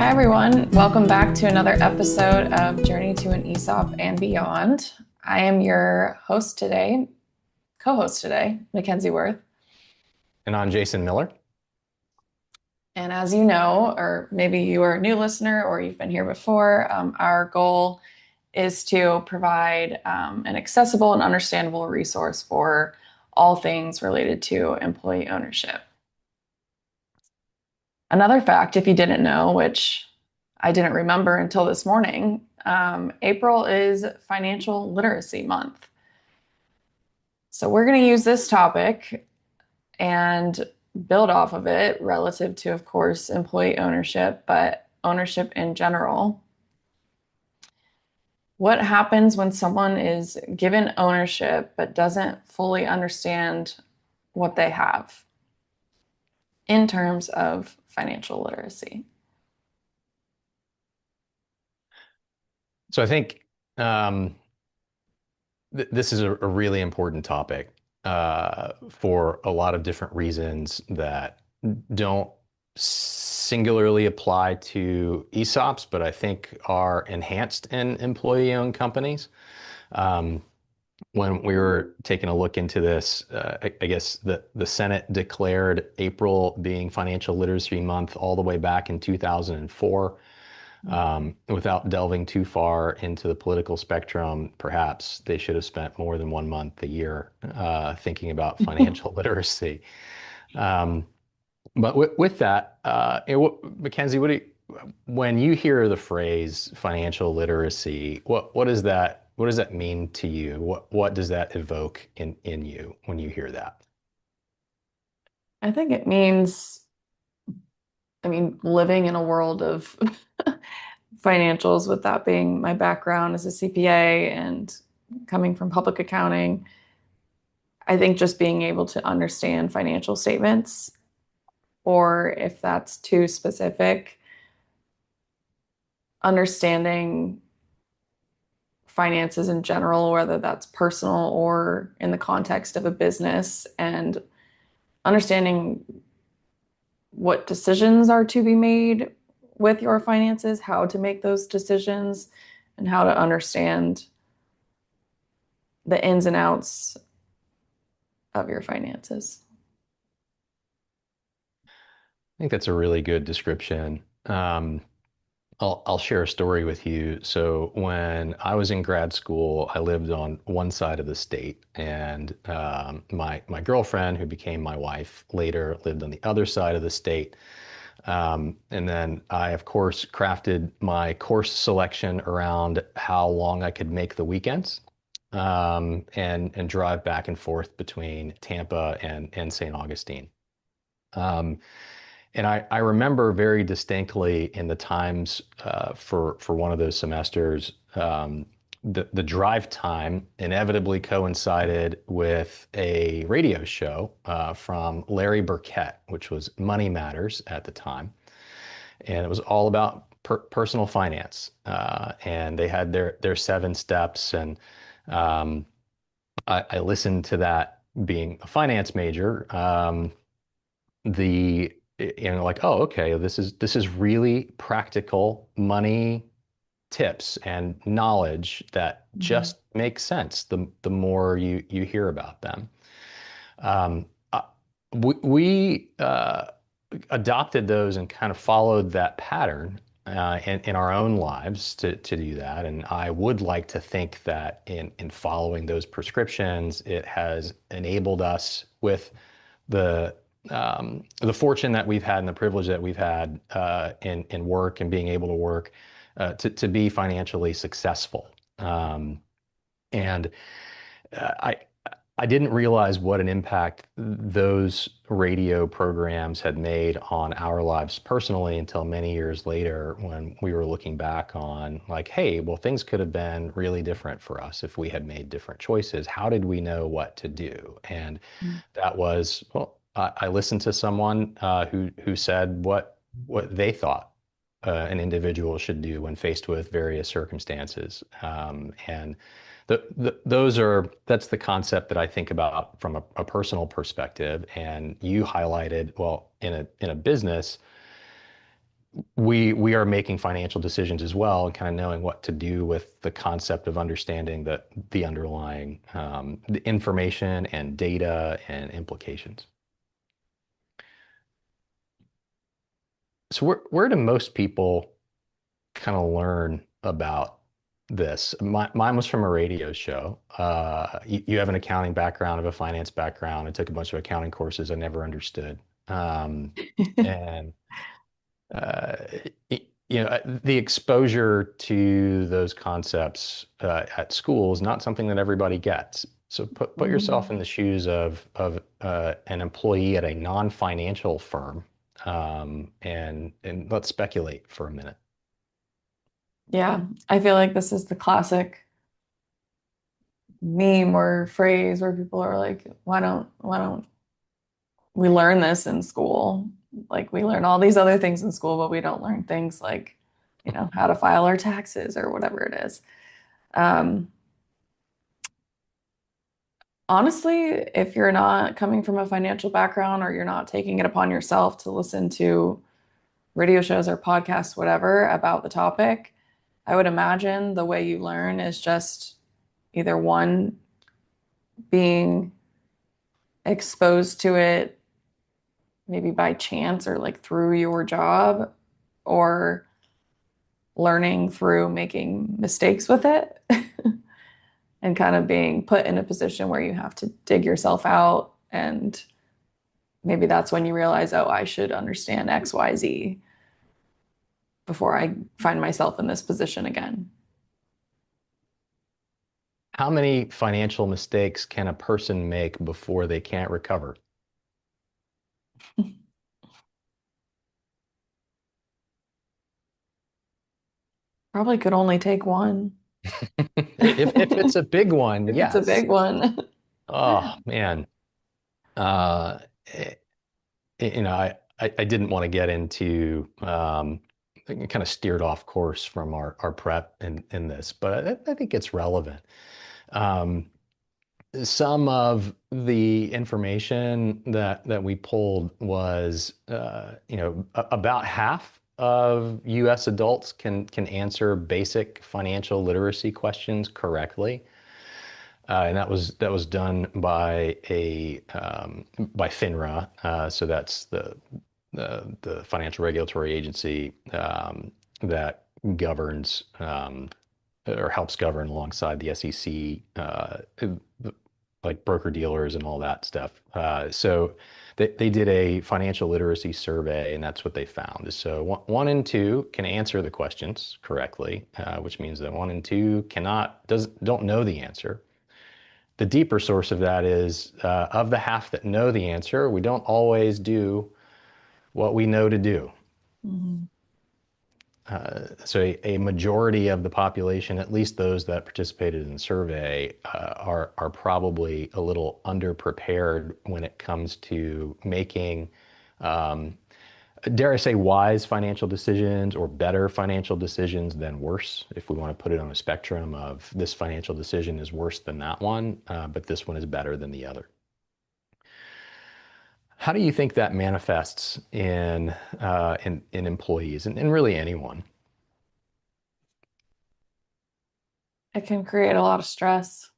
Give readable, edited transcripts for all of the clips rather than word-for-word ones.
Hi, everyone. Welcome back to another episode of Journey to an ESOP and Beyond. I am your host today, co-host today, Makenzie Worth. And I'm Jason Miller. And as you know, or maybe you are a new listener or you've been here before, our goal is to provide an accessible and understandable resource for all things related to employee ownership. Another fact, if you didn't know, which I didn't remember until this morning, April is Financial Literacy Month. So we're going to use this topic and build off of it relative to, of course, employee ownership, but ownership in general. What happens when someone is given ownership but doesn't fully understand what they have in terms of financial literacy? So I think this is a really important topic for a lot of different reasons that don't singularly apply to ESOPs, but I think are enhanced in employee-owned companies. Um, when we were taking a look into this, I guess the Senate declared April being Financial Literacy Month all the way back in 2004. Without delving too far into the political spectrum, perhaps they should have spent more than 1 month a year thinking about financial literacy. Um, but with that, Makenzie, when you hear the phrase financial literacy, what does that mean to you? What does that evoke in you when you hear that? I think it means, living in a world of financials, with that being my background as a CPA and coming from public accounting, I think just being able to understand financial statements, or if that's too specific, understanding finances in general, whether that's personal or in the context of a business, and understanding what decisions are to be made with your finances, how to make those decisions, and how to understand the ins and outs of your finances. I think that's a really good description. I'll share a story with you. So when I was in grad school, I lived on one side of the state, and my girlfriend, who became my wife later, lived on the other side of the state. And then I, of course, crafted my course selection around how long I could make the weekends, and drive back and forth between Tampa and St. Augustine. Um, and I remember very distinctly in the times for one of those semesters, the drive time inevitably coincided with a radio show from Larry Burkett, which was Money Matters at the time, and it was all about personal finance. And they had their 7 steps, and um, I listened to that being a finance major. The like, oh, okay, this is really practical money tips and knowledge that Mhm. just makes sense the more you hear about them. um, uh, we adopted those and kind of followed that pattern in our own lives to do that. And I would like to think that in following those prescriptions, it has enabled us with the fortune that we've had and the privilege that we've had in work and being able to work to be financially successful. And I I didn't realize what an impact those radio programs had made on our lives personally until many years later, when we were looking back on, like, hey, well, things could have been really different for us if we had made different choices. How did we know what to do? And that was, well, I listened to someone who said what they thought an individual should do when faced with various circumstances. And that's the concept that I think about from a personal perspective. And you highlighted, well, in a business, we are making financial decisions as well, and kind of knowing what to do with the concept of understanding the underlying the information and data and implications. So where do most people kind of learn about this? Mine was from a radio show. You have an accounting background, I have a finance background. I took a bunch of accounting courses I never understood. Um, and uh, the exposure to those concepts at school is not something that everybody gets. So put yourself in Mhm. the shoes of an employee at a non-financial firm, and let's speculate for a minute. Yeah, I feel like this is the classic meme or phrase where people are like, why don't we learn this in school? Like we learn all these other things in school, but we don't learn things like, how to file our taxes or whatever it is. Um, Honestly, if you're not coming from a financial background or you're not taking it upon yourself to listen to radio shows or podcasts, whatever, about the topic, I would imagine the way you learn is just either one, being exposed to it maybe by chance or like through your job, or learning through making mistakes with it and kind of being put in a position where you have to dig yourself out. And maybe that's when you realize, oh, I should understand XYZ before I find myself in this position again. How many financial mistakes can a person make before they can't recover? Probably could only take one. If it's a big one, If it's a yes. big one. Oh man. Uh, eh, I didn't want to get into kind of steered off course from our prep in this, but I think it's relevant. Um, some of the information that we pulled was, about half of U.S. adults can answer basic financial literacy questions correctly. And that was done by a by FINRA. So that's the financial regulatory agency that governs or helps govern alongside the SEC, like broker dealers and all that stuff. So they did a financial literacy survey, and that's what they found. So one in two can answer the questions correctly, which means that one in two don't know the answer. The deeper source of that is of the half that know the answer, we don't always do what we know to do. Mhm. So a majority of the population, at least those that participated in the survey, are probably a little underprepared when it comes to making, um, dare I say, wise financial decisions or better financial decisions than worse. If we want to put it on a spectrum of this financial decision is worse than that one, but this one is better than the other. How do you think that manifests in employees and really anyone? It can create a lot of stress,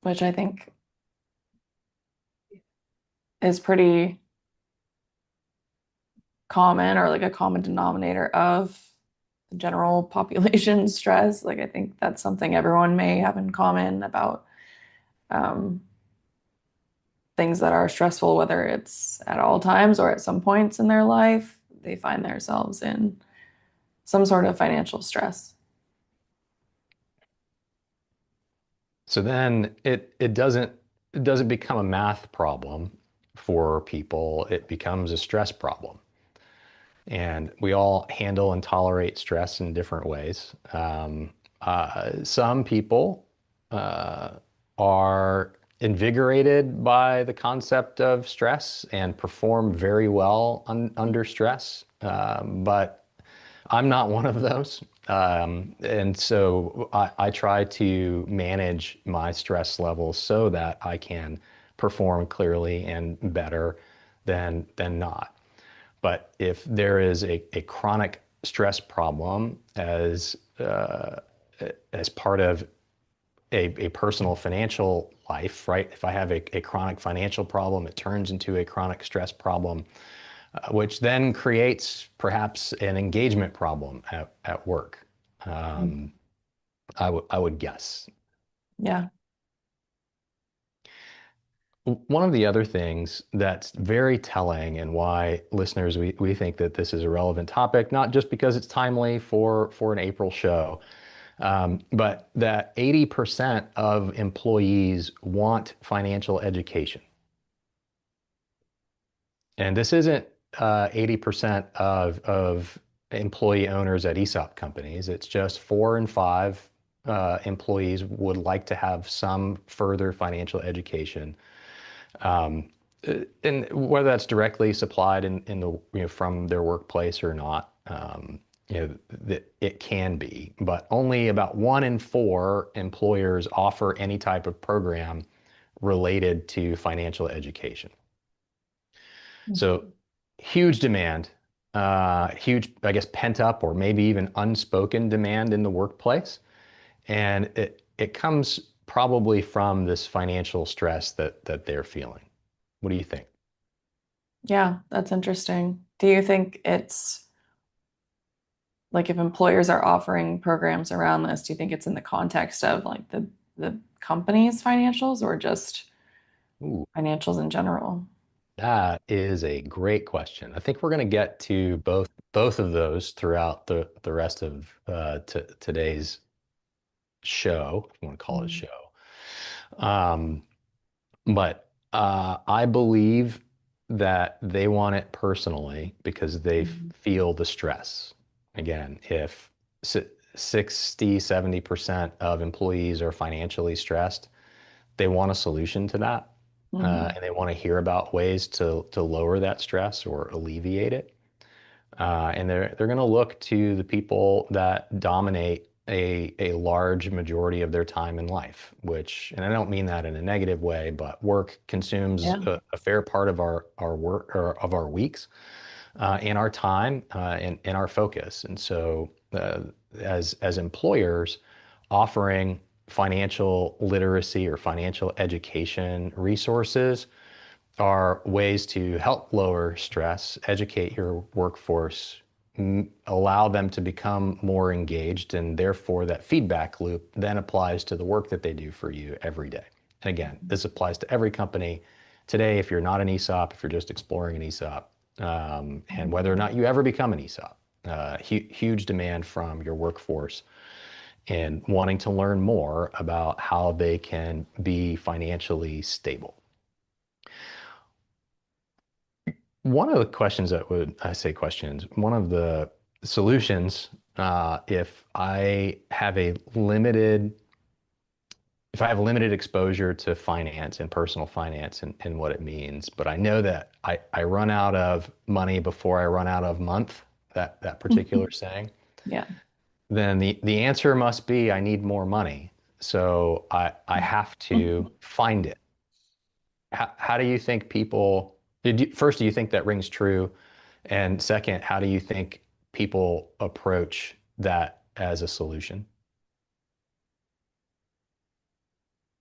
which I think is pretty common, or like a common denominator of the general population stress. Like I think that's something everyone may have in common about um, things that are stressful, whether it's at all times or at some points in their life, they find themselves in some sort of financial stress. So then it doesn't become a math problem for people. It becomes a stress problem. And we all handle and tolerate stress in different ways. Some people uh, are invigorated by the concept of stress and perform very well under stress. But I'm not one of those. And so I try to manage my stress levels so that I can perform clearly and better than not. But if there is a chronic stress problem as part of a personal financial life, right? If I have a chronic financial problem, it turns into a chronic stress problem, which then creates perhaps an engagement problem at work. Um, I would guess. Yeah. One of the other things that's very telling and why listeners, we think that this is a relevant topic, not just because it's timely for an April show, but that 80% of employees want financial education. And this isn't 80% of employee owners at ESOP companies. It's just 4 in 5 employees would like to have some further financial education. Um, and whether that's directly supplied in the, from their workplace or not, it can be, but only about 1 in 4 employers offer any type of program related to financial education. So huge demand, huge, I guess, pent up or maybe even unspoken demand in the workplace. And it comes probably from this financial stress that they're feeling. What do you think? Yeah, that's interesting. Do you think it's like if employers are offering programs around this, do you think it's in the context of like the company's financials or just Ooh, financials in general? that is a great question. I think we're going to get to both of those throughout the rest of today's show, if you want to call it a Mhm. show. Um, But I believe that they want it personally because they Mhm. feel the stress. Again, if 60, 70% of employees are financially stressed, they want a solution to that. Mhm. And they want to hear about ways to lower that stress or alleviate it. And they're going to look to the people that dominate a large majority of their time in life, which, and I don't mean that in a negative way, but work consumes Yeah. a fair part of our work or of our weeks, and our time, and our focus. And so, as employers offering financial literacy or financial education resources are ways to help lower stress, educate your workforce, allow them to become more engaged, and therefore that feedback loop then applies to the work that they do for you every day. And again, this applies to every company today. If you're not an ESOP, if you're just exploring an ESOP, and Mhm. whether or not you ever become an ESOP, huge demand from your workforce and wanting to learn more about how they can be financially stable. One of the questions that would, I say questions, one of the solutions, if I have a limited, if I have limited exposure to finance and personal finance and what it means, but I know that I run out of money before I run out of month, that particular saying, Yeah. then the answer must be I need more money. So I have to find it. How do you think people, first, do you think that rings true? And second, how do you think people approach that as a solution?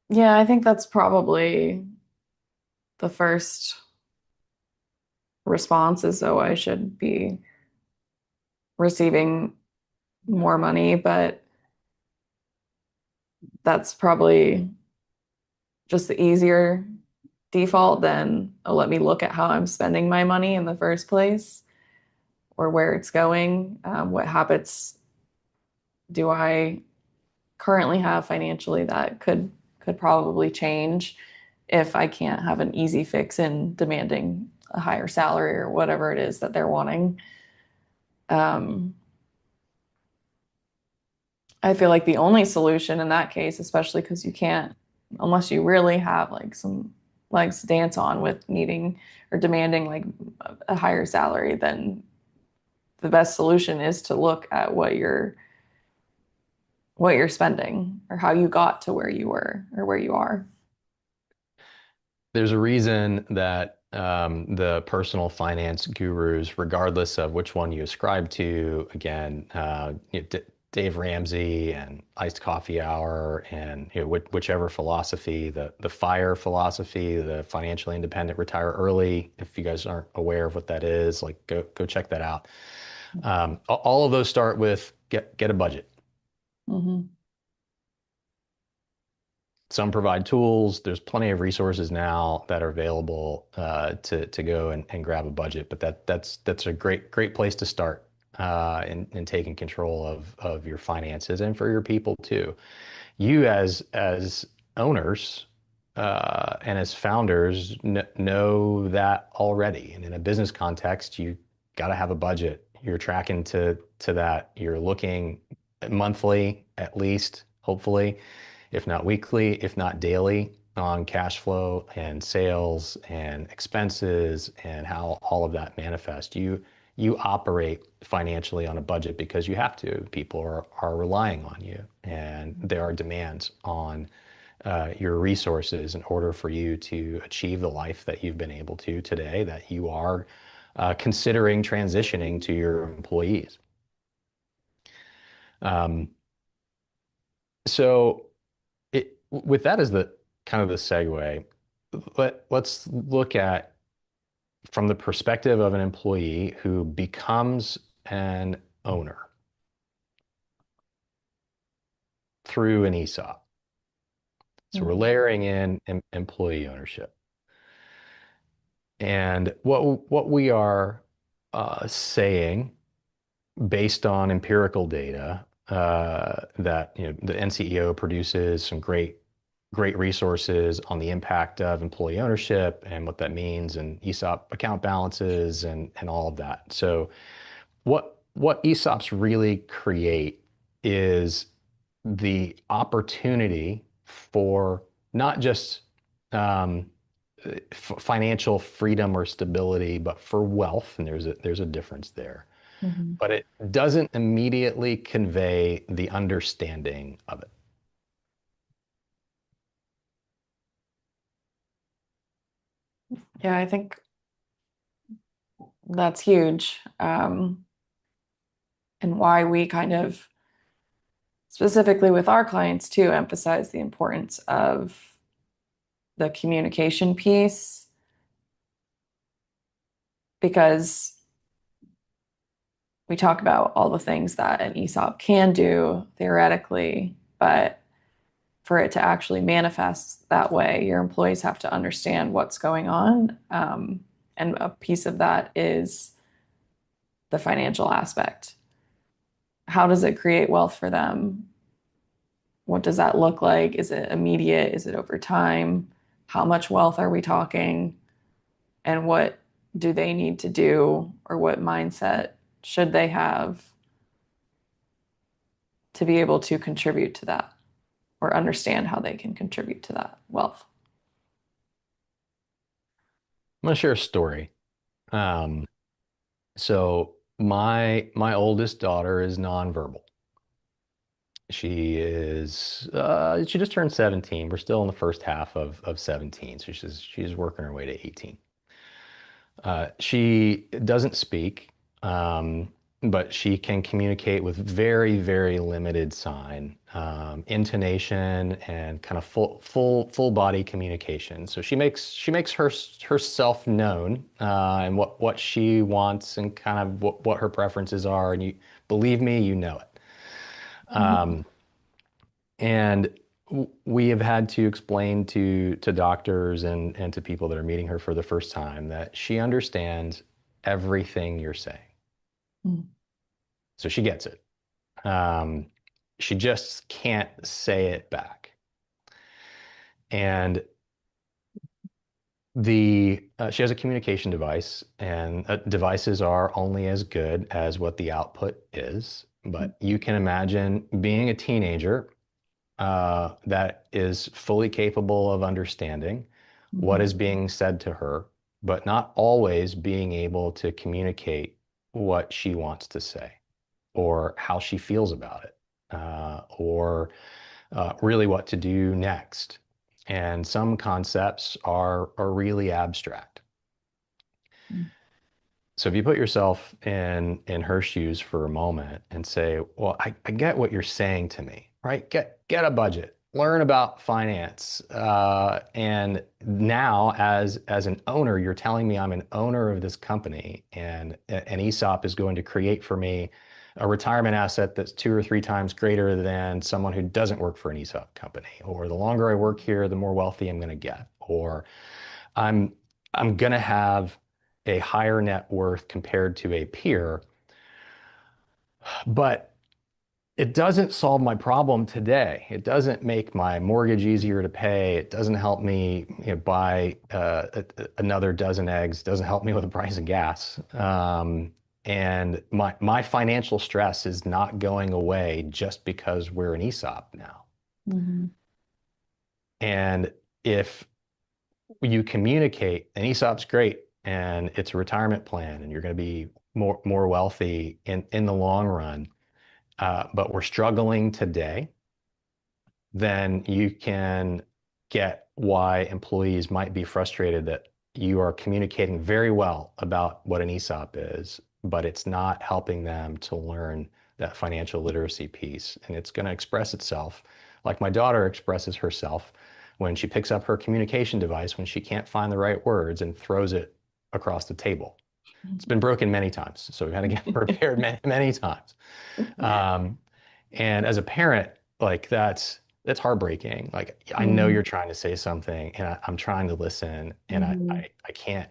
Yeah, I think that's probably the first response is, oh, I should be receiving more money, but that's probably just the easier default than, oh, let me look at how I'm spending my money in the first place or where it's going. What habits do I currently have financially that could probably change if I can't have an easy fix in demanding a higher salary or whatever it is that they're wanting. Um, I feel like the only solution in that case, especially because you can't, unless you really have like some legs to dance on with needing or demanding like a higher salary, then the best solution is to look at what you're spending or how you got to where you were or where you are. There's a reason that the personal finance gurus, regardless of which one you ascribe to. Again, Dave Ramsey and Iced Coffee Hour, and whichever philosophy, the FIRE philosophy, the financially independent, retire early. If you guys aren't aware of what that is, like go check that out. All of those start with get a budget. Hmm. Some provide tools. There's plenty of resources now that are available to go and grab a budget. But that's a great place to start in taking control of your finances and for your people too. You as owners and as founders know that already. And in a business context, you got to have a budget. You're tracking to that. You're looking monthly at least, hopefully, if not weekly, if not daily, on cash flow and sales and expenses and how all of that manifests. You operate financially on a budget because you have to. People are relying on you, and there are demands on your resources in order for you to achieve the life that you've been able to today, that you are considering transitioning to your employees. Um, so with that as the kind of the segue, let's look at from the perspective of an employee who becomes an owner through an ESOP. So we're layering in employee ownership. And what we are saying based on empirical data that the NCEO produces some great resources on the impact of employee ownership and what that means and ESOP account balances and all of that. So what ESOPs really create is the opportunity for not just um, financial freedom or stability, but for wealth, and there's a difference there. Hmm. But it doesn't immediately convey the understanding of it. Yeah, I think that's huge. And why we kind of specifically with our clients too emphasize the importance of the communication piece because we talk about all the things that an ESOP can do theoretically, but for it to actually manifest that way, your employees have to understand what's going on. And a piece of that is the financial aspect. How does it create wealth for them? What does that look like? Is it immediate? Is it over time? How much wealth are we talking? And what do they need to do, or what mindset should they have to be able to contribute to that or understand how they can contribute to that wealth? I'm gonna share a story. Um, so my oldest daughter is nonverbal. She just turned 17. We're still in the first half of 17, so she's working her way to 18. She doesn't speak, um, but she can communicate with very limited sign, intonation, and kind of full body communication. So she makes herself known, and what she wants and kind of what her preferences are. And you believe me, you know it. Mhm. Um, and we have had to explain to doctors and to people that are meeting her for the first time that she understands everything you're saying. Mm. So she gets it. Um, she just can't say it back. And she has a communication device, and devices are only as good as what the output is. But you can imagine being a teenager that is fully capable of understanding what Mhm. is being said to her, but not always being able to communicate what she wants to say or how she feels about it, or really what to do next. And some concepts are really abstract. So if you put yourself in her shoes for a moment and say, well, I get what you're saying to me, right? Get a budget, learn about finance. And now as an owner, you're telling me I'm an owner of this company and an ESOP is going to create for me a retirement asset that's 2 or 3 times greater than someone who doesn't work for an ESOP company. Or the longer I work here, the more wealthy I'm going to get. Or I'm I'm going to have a higher net worth compared to a peer, but it doesn't solve my problem today. It doesn't make my mortgage easier to pay. It doesn't help me, buy another dozen eggs. It doesn't help me with the price of gas. And my financial stress is not going away just because we're an ESOP now. Mhm. And if you communicate, an ESOP's great and it's a retirement plan and you're going to be more wealthy in the long run, but we're struggling today, then you can get why employees might be frustrated that you are communicating very well about what an ESOP is, but it's not helping them to learn that financial literacy piece. And it's going to express itself like my daughter expresses herself when she picks up her communication device when she can't find the right words and throws it across the table. It's been broken many times, so we've had to get repaired many times. Um, and as a parent, like that's heartbreaking. Like I know you're Mhm. trying to say something, and I'm trying to listen, and Mhm. I can't.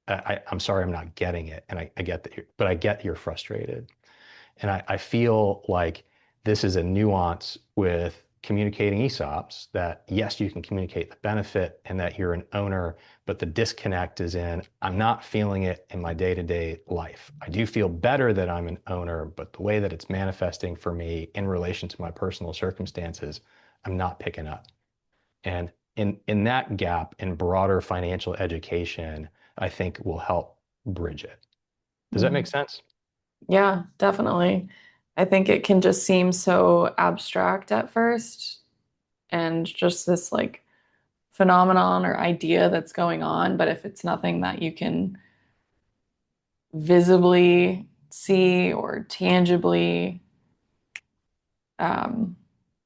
I'm sorry, I'm not getting it, and I get that, but I get you're frustrated. And I feel like this is a nuance with communicating ESOPs that yes, you can communicate the benefit and that you're an owner, but the disconnect is in I'm not feeling it in my day-to-day life. I do feel better that I'm an owner, but the way that it's manifesting for me in relation to my personal circumstances, I'm not picking up. And in that gap in broader financial education, I think will help bridge it. Does that make Mhm. sense? Yeah, definitely. I think it can just seem so abstract at first and just this like phenomenon or idea that's going on. But if it's nothing that you can visibly see or tangibly um,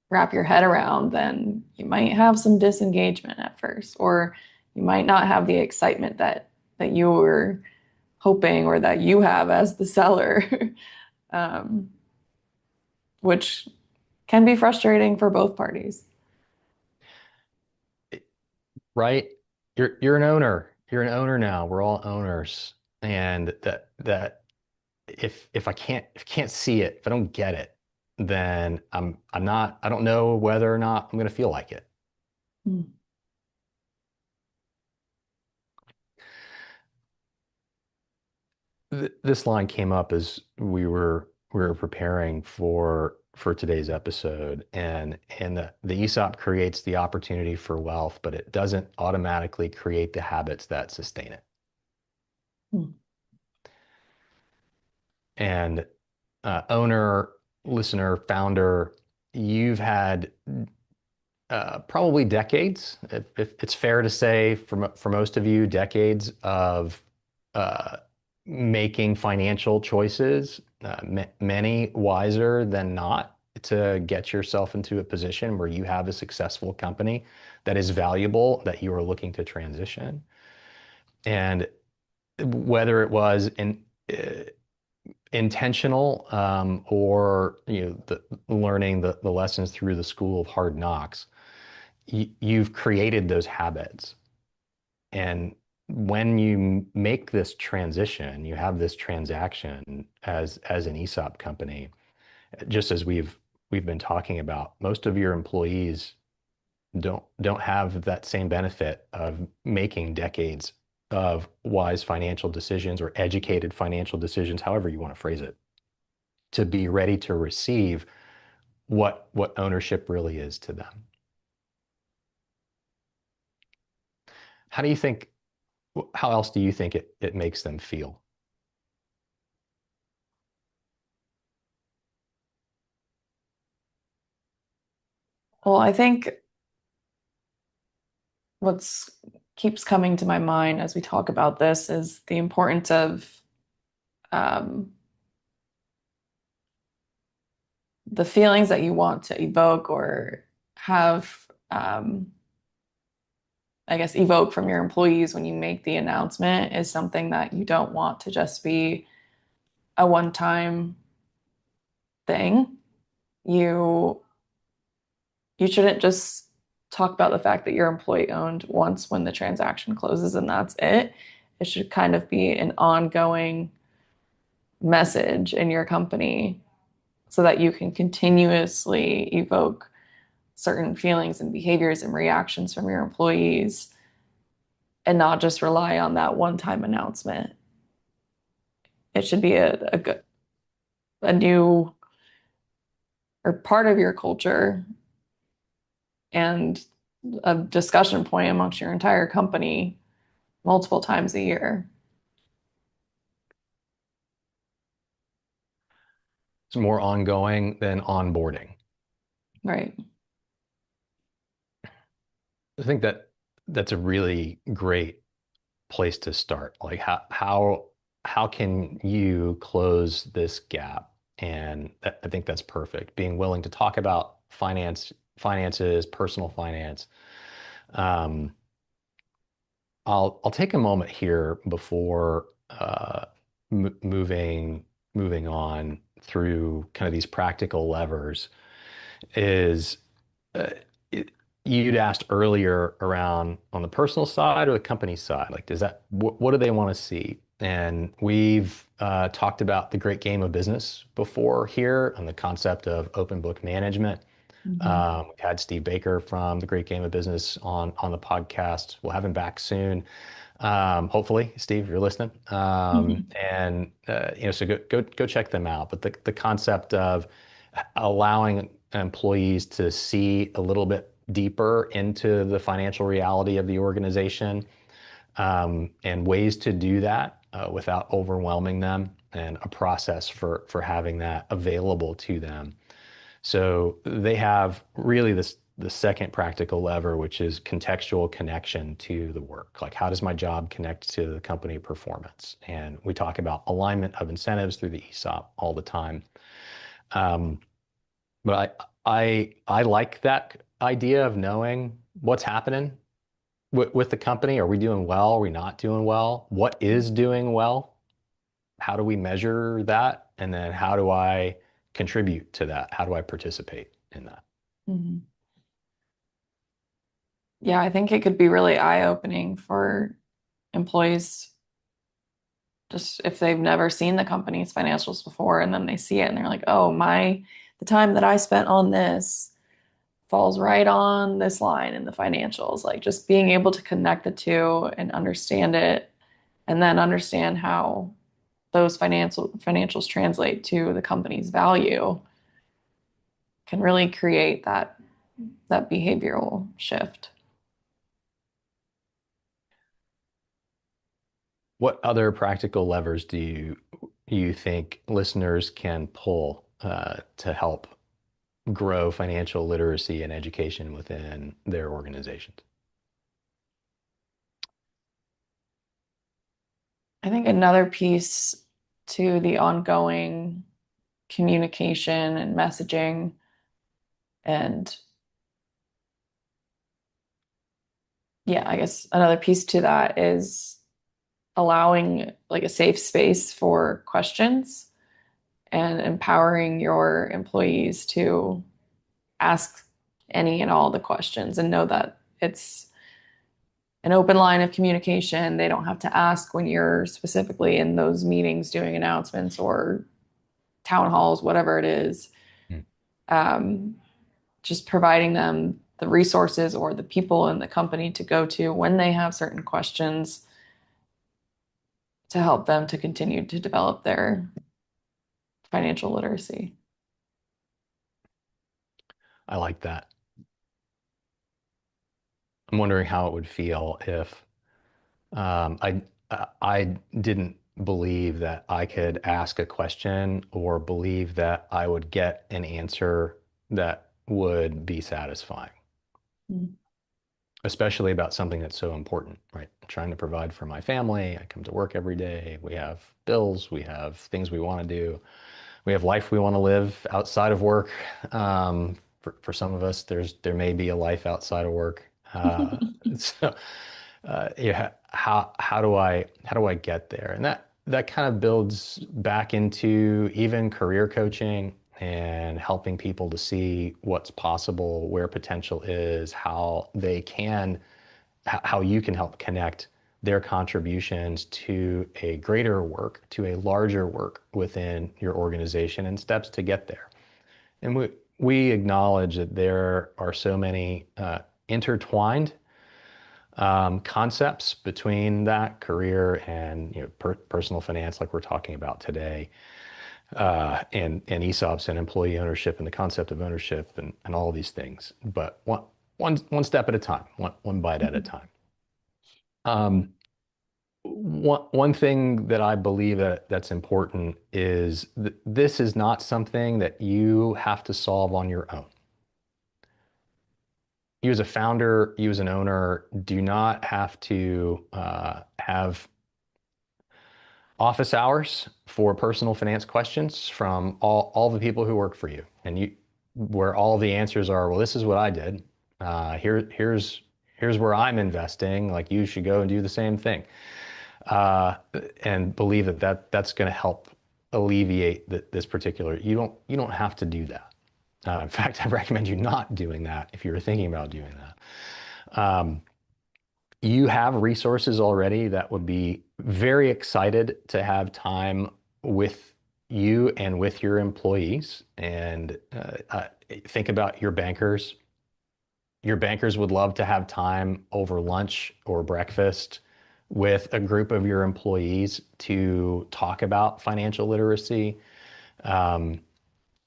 wrap your head around, then you might have some disengagement at first, or you might not have the excitement that you were hoping or that you have as the seller, um, which can be frustrating for both parties. Right? You're an owner. You're an owner now. We're all owners. And that if I can't see it, if I don't get it, then I'm not I don't know whether or not I'm gonna feel like it. Mm. This line came up as we were preparing for today's episode, and the ESOP creates the opportunity for wealth, but it doesn't automatically create the habits that sustain it. Mm. And owner, listener, founder, you've had probably decades, if it's fair to say, for most of you, decades of uh, making financial choices, many wiser than not, to get yourself into a position where you have a successful company that is valuable, that you are looking to transition. And whether it was intentional or learning the lessons through the school of hard knocks, you've created those habits. And when you make this transition, you have this transaction as an ESOP company, just as we've been talking about, most of your employees don't have that same benefit of making decades of wise financial decisions or educated financial decisions, however you want to phrase it, to be ready to receive what ownership really is to them. How do you think, how else do you think it makes them feel? Well, I think what's keeps coming to my mind as we talk about this is the importance of um, the feelings that you want to evoke or have, I guess, evoke from your employees when you make the announcement is something that you don't want to just be a one-time thing. You you shouldn't just talk about the fact that you're employee owned once when the transaction closes and that's it. It should kind of be an ongoing message in your company so that you can continuously evoke certain feelings and behaviors and reactions from your employees and not just rely on that one-time announcement. It should be a new or part of your culture and a discussion point amongst your entire company multiple times a year. It's more ongoing than onboarding. Right. I think that that's a really great place to start. Like how can you close this gap? And I think that's perfect. Being willing to talk about finances, personal finance. Um, I'll take a moment here before moving on through kind of these practical levers. Is uh, it, you'd asked earlier around on the personal side or the company side, like does that what do they want to see? And we've talked about the great game of business before here on the concept of open book management. Mhm. We've had Steve Baker from the Great Game of Business on the podcast. We'll have him back soon. Hopefully, Steve, you're listening. And so go check them out. But the concept of allowing employees to see a little bit deeper into the financial reality of the organization, and ways to do that without overwhelming them, and a process for having that available to them. So they have really the second practical lever, which is contextual connection to the work. Like, how does my job connect to the company performance? And we talk about alignment of incentives through the ESOP all the time. Um, but I like that idea of knowing what's happening with the company. Are we doing well? Are we not doing well? What is doing well? How do we measure that? And then how do I contribute to that? How do I participate in that? Mhm. Yeah, I think it could be really eye-opening for employees just if they've never seen the company's financials before and then they see it and they're like, "Oh, the time that I spent on this falls right on this line in the financials." Like just being able to connect the two and understand it and then understand how those financials translate to the company's value can really create that behavioral shift. What other practical levers do you think listeners can pull to help grow financial literacy and education within their organizations? I think another piece to the ongoing communication and messaging and yeah, I guess another piece to that is allowing like a safe space for questions and empowering your employees to ask any and all the questions and know that it's an open line of communication. They don't have to ask when you're specifically in those meetings doing announcements or town halls, whatever it is. Mm. Um, just providing them the resources or the people in the company to go to when they have certain questions to help them to continue to develop their financial literacy. I like that. I'm wondering how it would feel if I didn't believe that I could ask a question or believe that I would get an answer that would be satisfying. Mm. especially about something that's so important, right? I'm trying to provide for my family. I come to work every day. We have bills. We have things we want to do. We have life we want to live outside of work. For some of us, there may be a life outside of work. So, yeah, how do I get there? And that kind of builds back into even career coaching and helping people to see what's possible, where potential is, how you can help connect their contributions to a greater work, to a larger work within your organization and steps to get there. And we acknowledge that there are so many intertwined concepts between that career and personal finance, like we're talking about today, and ESOPs and employee ownership and the concept of ownership and all of these things. But one step at a time, one bite at a time. Um, one thing that I believe that's important is that this is not something that you have to solve on your own. You as a founder, you as an owner, do not have to have office hours for personal finance questions from all the people who work for you, and where all the answers are, well, this is what I did. Here's where I'm investing. Like you should go and do the same thing. uh, and believe that's going to help alleviate this particular. You don't have to do that. In fact, I recommend you not doing that if you're thinking about doing that. You have resources already that would be very excited to have time with you and with your employees. And think about your bankers. Your bankers would love to have time over lunch or breakfast with a group of your employees to talk about financial literacy. Um,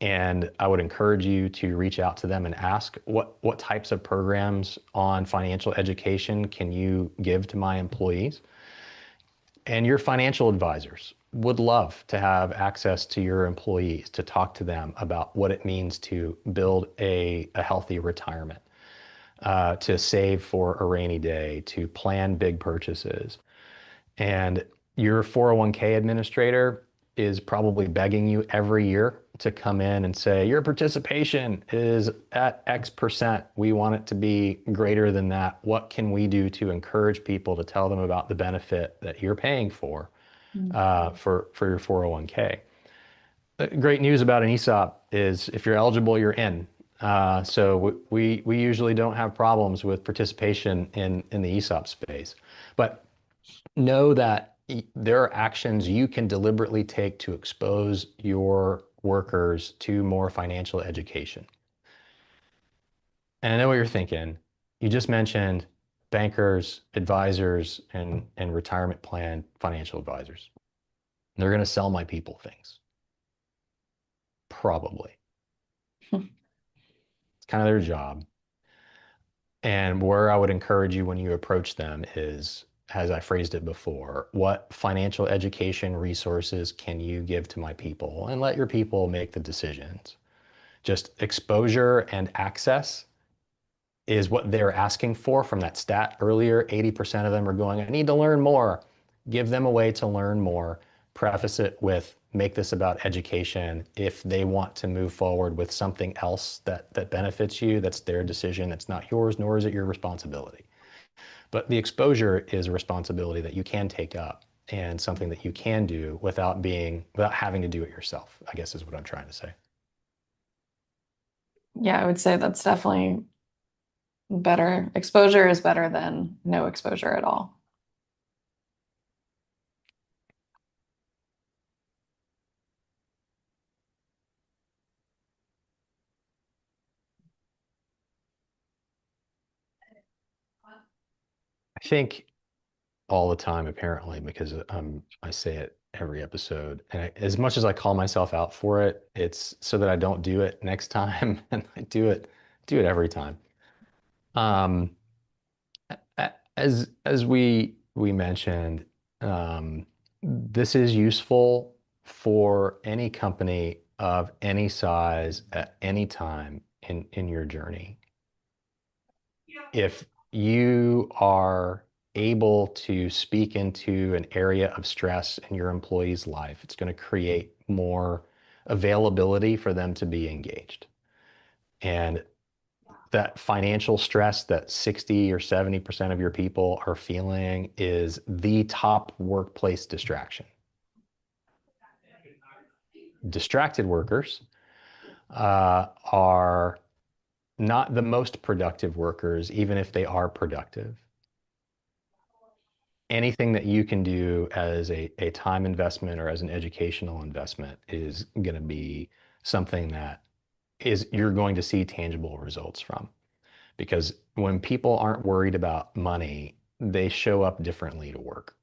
and I would encourage you to reach out to them and ask what types of programs on financial education can you give to my employees? And your financial advisors would love to have access to your employees to talk to them about what it means to build a healthy retirement, to save for a rainy day, to plan big purchases. And your 401k administrator is probably begging you every year to come in and say, your participation is at X%. We want it to be greater than that. What can we do to encourage people to tell them about the benefit that you're paying for your 401k? Great news about an ESOP is if you're eligible, you're in. So we usually don't have problems with participation in the ESOP space. But know that there are actions you can deliberately take to expose your workers to more financial education. And I know what you're thinking. You just mentioned bankers, advisors, and retirement plan financial advisors. They're going to sell my people things. Probably. It's kind of their job. And where I would encourage you when you approach them is, as I phrased it before, what financial education resources can you give to my people? And let your people make the decisions. Just exposure and access is what they're asking for from that stat earlier. 80% of them are going, I need to learn more. Give them a way to learn more. Preface it with, make this about education. If they want to move forward with something else that benefits you, that's their decision. That's not yours, nor is it your responsibility. But the exposure is a responsibility that you can take up and something that you can do without having to do it yourself, I guess is what I'm trying to say. Yeah, I would say that's definitely better. Exposure is better than no exposure at all. I think all the time, apparently, because I say it every episode. And as much as I call myself out for it, it's so that I don't do it next time, and I do it every time. Um, as we mentioned, this is useful for any company of any size at any time in your journey. you are able to speak into an area of stress in your employee's life, it's going to create more availability for them to be engaged. And that financial stress that 60 or 70% of your people are feeling is the top workplace distraction. Distracted workers are not the most productive workers, even if they are productive. Anything that you can do as a time investment or as an educational investment is going to be something that is you're going to see tangible results from. Because when people aren't worried about money, they show up differently to work.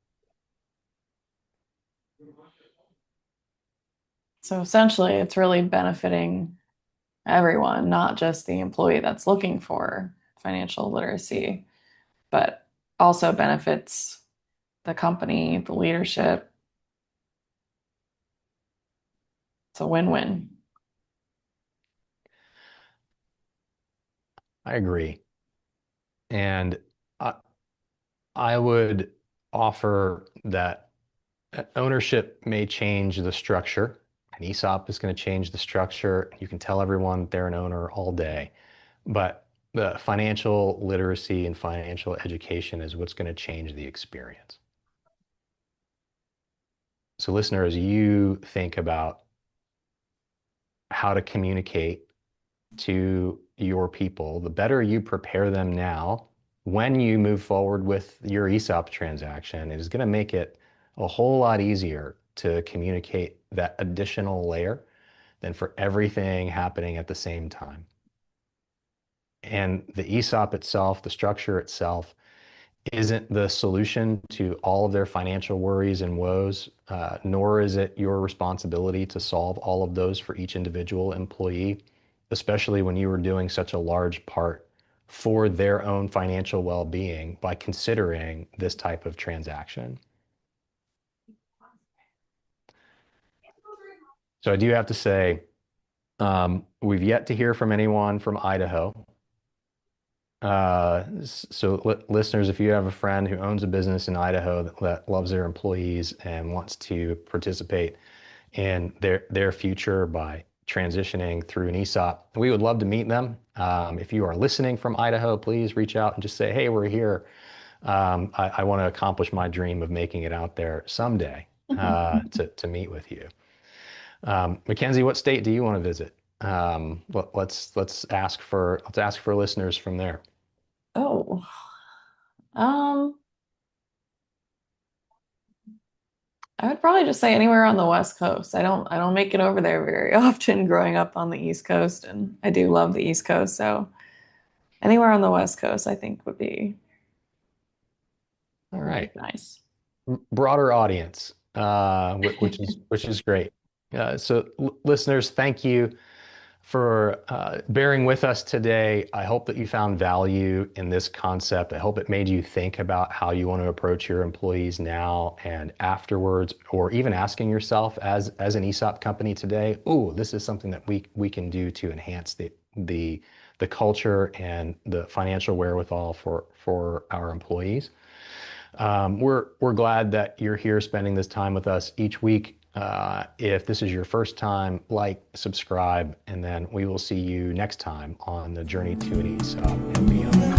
So essentially, it's really benefiting everyone, not just the employee that's looking for financial literacy, but also benefits the company, the leadership. It's a win-win. I agree. And I, I would offer that ownership may change the structure. An ESOP is going to change the structure. You can tell everyone they're an owner all day, but the financial literacy and financial education is what's going to change the experience. So, listener, as you think about how to communicate to your people, the better you prepare them now when you move forward with your ESOP transaction, it is going to make it a whole lot easier to communicate that additional layer than for everything happening at the same time. And the ESOP itself, the structure itself, isn't the solution to all of their financial worries and woes, nor is it your responsibility to solve all of those for each individual employee, especially when you were doing such a large part for their own financial well-being by considering this type of transaction. So I do have to say, we've yet to hear from anyone from Idaho. So listeners, if you have a friend who owns a business in Idaho that loves their employees and wants to participate in their future by transitioning through an ESOP, we would love to meet them. If you are listening from Idaho, please reach out and just say, hey, we're here. I want to accomplish my dream of making it out there someday to meet with you. Makenzie, what state do you want to visit? Let's ask for listeners from there. Oh, um, I would probably just say anywhere on the West Coast. I don't make it over there very often growing up on the East Coast, and I do love the East Coast, so anywhere on the West Coast I think would be All really right. nice. Broader audience, which is great. So listeners, thank you for bearing with us today. I hope that you found value in this concept. I hope it made you think about how you want to approach your employees now and afterwards, or even asking yourself as an ESOP company today, oh, this is something that we can do to enhance the culture and the financial wherewithal for our employees. We're glad that you're here spending this time with us each week. If this is your first time, like, subscribe, and then we will see you next time on the journey to an ESOP and beyond.